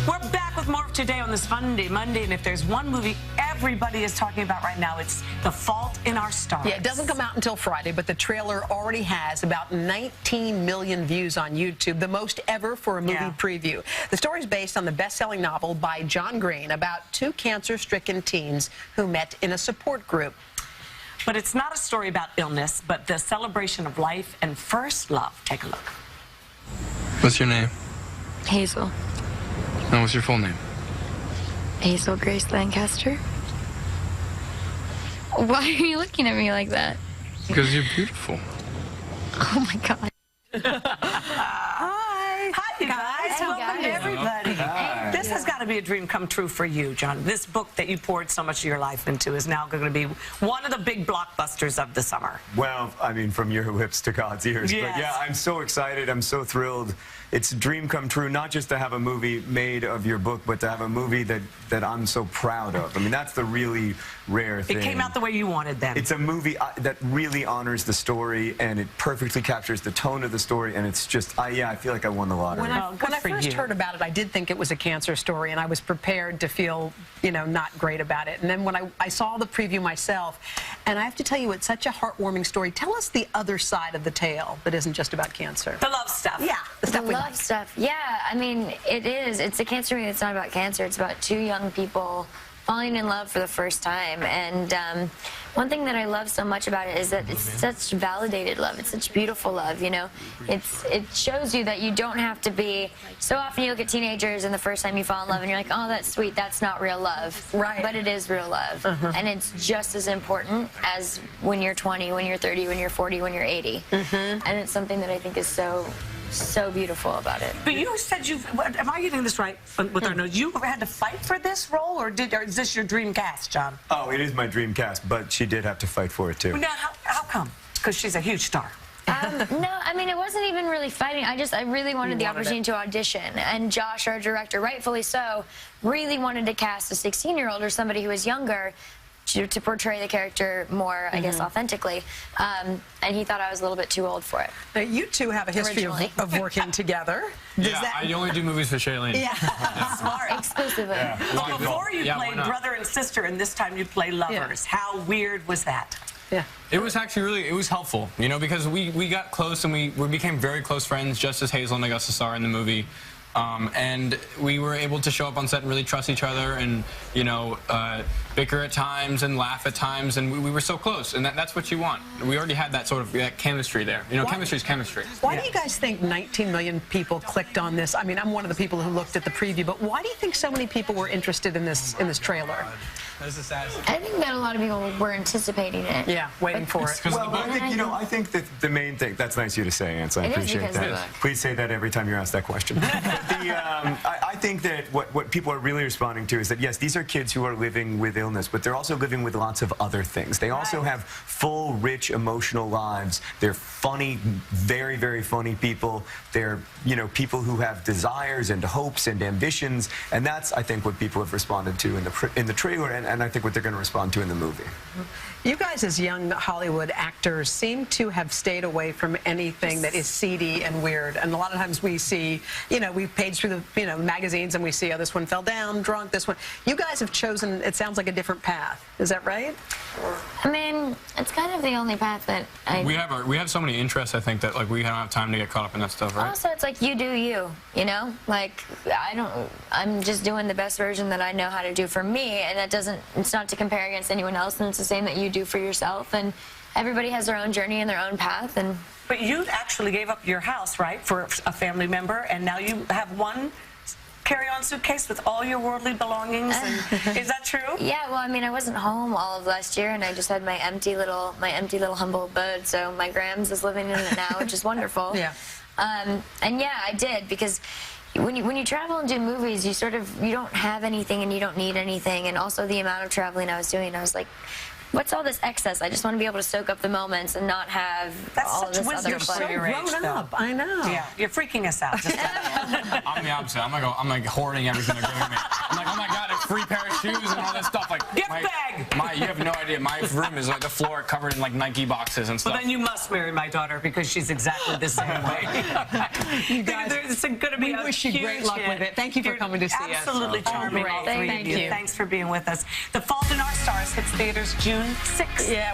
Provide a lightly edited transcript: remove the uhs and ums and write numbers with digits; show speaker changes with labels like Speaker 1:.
Speaker 1: We're back with more of Today on this Monday, and if there's one movie everybody is talking about right now, it's The Fault in Our Stars.
Speaker 2: Yeah, it doesn't come out until Friday, but the trailer already has about 19 million views on YouTube, the most ever for a movie preview. The story is based on the best-selling novel by John Green about two cancer-stricken teens who met in a support group.
Speaker 1: But it's not a story about illness, but the celebration of life and first love. Take a look.
Speaker 3: What's your name?
Speaker 4: Hazel.
Speaker 3: And what's your full name?
Speaker 4: Hazel Grace Lancaster. Why are you looking at me like that?
Speaker 3: Because you're beautiful.
Speaker 4: Oh my God.
Speaker 1: Hi. Hi, you guys. Welcome to everybody.
Speaker 5: Hi.
Speaker 1: This has got to be a dream come true for you, John. This book that you poured so much of your life into is now going to be one of the big blockbusters of the summer.
Speaker 5: Well, I mean, from your lips to God's ears.
Speaker 1: Yes.
Speaker 5: But yeah, I'm so excited. I'm so thrilled. It's a dream come true, not just to have a movie made of your book, but to have a movie that I'm so proud of. I mean, that's the really rare thing.
Speaker 1: It came out the way you wanted then.
Speaker 5: It's a movie that really honors the story, and it perfectly captures the tone of the story, and it's just, yeah, I feel like I won the lottery.
Speaker 2: When I first heard about it, I did think it was a cancer story, and I was prepared to feel, you know, not great about it. And then when I saw the preview myself, and I have to tell you, it's such a heartwarming story. Tell us the other side of the tale that isn't just about cancer.
Speaker 1: The love stuff.
Speaker 2: Yeah, the stuff we
Speaker 4: love
Speaker 2: like.
Speaker 4: stuff. Yeah, I mean, it is. It's a cancer movie that's not about cancer. It's about two young people falling in love for the first time. And one thing that I love so much about it is that it's such validated love. It's such beautiful love, you know. It shows you that you don't have to be. So often you look at teenagers and the first time you fall in love and you're like, oh, that's sweet. That's not real love.
Speaker 2: Right.
Speaker 4: But it is real love. And it's just as important as when you're 20, when you're 30, when you're 40, when you're 80. And it's something that I think is so beautiful about it.
Speaker 1: But you said am I getting this right with our notes? You had to fight for this role, or is this your dream cast, John?
Speaker 5: Oh, it is my dream cast, but she did have to fight for it, too.
Speaker 1: Now, how come? Because she's a huge star.
Speaker 4: No, I mean, it wasn't even really fighting. I really wanted the opportunity to audition. And Josh, our director, rightfully so, really wanted to cast a 16-year-old or somebody who was younger to portray the character more, I guess, authentically. And he thought I was a little bit too old for it.
Speaker 2: Now, you two have a history of working together.
Speaker 3: I only do movies for Shailene.
Speaker 2: Yeah.
Speaker 1: Smart.
Speaker 4: Exclusively.
Speaker 5: Yeah,
Speaker 1: Well, before you played brother and sister, and this time you play lovers. How weird was that?
Speaker 2: Yeah.
Speaker 3: It was actually it was helpful, you know, because we got close and we became very close friends, just as Hazel and Augusta star in the movie. And we were able to show up on set and really trust each other and, you know, bicker at times and laugh at times, and we were so close, and that's what you want. We already had that sort of chemistry there. You know, chemistry is chemistry.
Speaker 2: Why do you guys think 19 million people clicked on this? I mean, I'm one of the people who looked at the preview, but why do you think so many people were interested in this trailer?
Speaker 4: I think that a lot of people were anticipating it.
Speaker 2: Yeah, waiting for it.
Speaker 5: Well, I think, you know, I think that the main thing, that's nice of you to say, Ansel, I appreciate that. Please say that every time you're asked that question. I think that what people are really responding to is that, yes, these are kids who are living with illness, but they're also living with lots of other things. They also have full, rich, emotional lives. They're funny, very, very funny people. They're, you know, people who have desires and hopes and ambitions, and that's, I think, what people have responded to in the trailer, and I think what they're going to respond to in the movie.
Speaker 2: You guys, as young Hollywood actors, seem to have stayed away from anything that is seedy and weird. And a lot of times we see, you know, we page through the, you know, magazines and we see, oh, this one fell down, drunk, this one. You guys have chosen, it sounds like, a different path. Is that right?
Speaker 4: I mean, it's kind of the only path that
Speaker 3: We have so many interests, I think, that like we don't have time to get caught up in that stuff, right?
Speaker 4: Also, it's like you do you know? Like, I'm just doing the best version that I know how to do for me, and that doesn't, it's not to compare against anyone else, and it's the same that you do for yourself, and everybody has their own journey and their own path. And
Speaker 1: But you actually gave up your house, right, for a family member, and now you have one carry-on suitcase with all your worldly belongings. And is that true?
Speaker 4: Yeah, well, I mean, I wasn't home all of last year, and I just had my empty little humble abode. So my Grams is living in it now, which is wonderful.
Speaker 2: Yeah.
Speaker 4: And yeah, I did, because when you travel and do movies, you don't have anything and you don't need anything. And also the amount of traveling I was doing, I was like, what's all this excess? I just want to be able to soak up the moments and not have all of this other clutter.
Speaker 1: Your age,
Speaker 2: grown up. I know.
Speaker 1: Yeah, you're freaking us out. Just
Speaker 3: I'm the opposite. I'm like hoarding everything they're giving me. I'm like, oh my god, a free pair of shoes and all this stuff. Like
Speaker 1: gift bag.
Speaker 3: You have no idea. My room is like the floor covered in like Nike boxes and stuff.
Speaker 1: Well, then you must marry my daughter because she's exactly the same way.
Speaker 2: You guys,
Speaker 1: it's going to be
Speaker 2: we wish you great luck with it. Thank you for coming to see us.
Speaker 1: Absolutely charming, all three of you. Thanks for being with us. The Fault in Our Stars hits theaters June 6th.
Speaker 2: Yeah.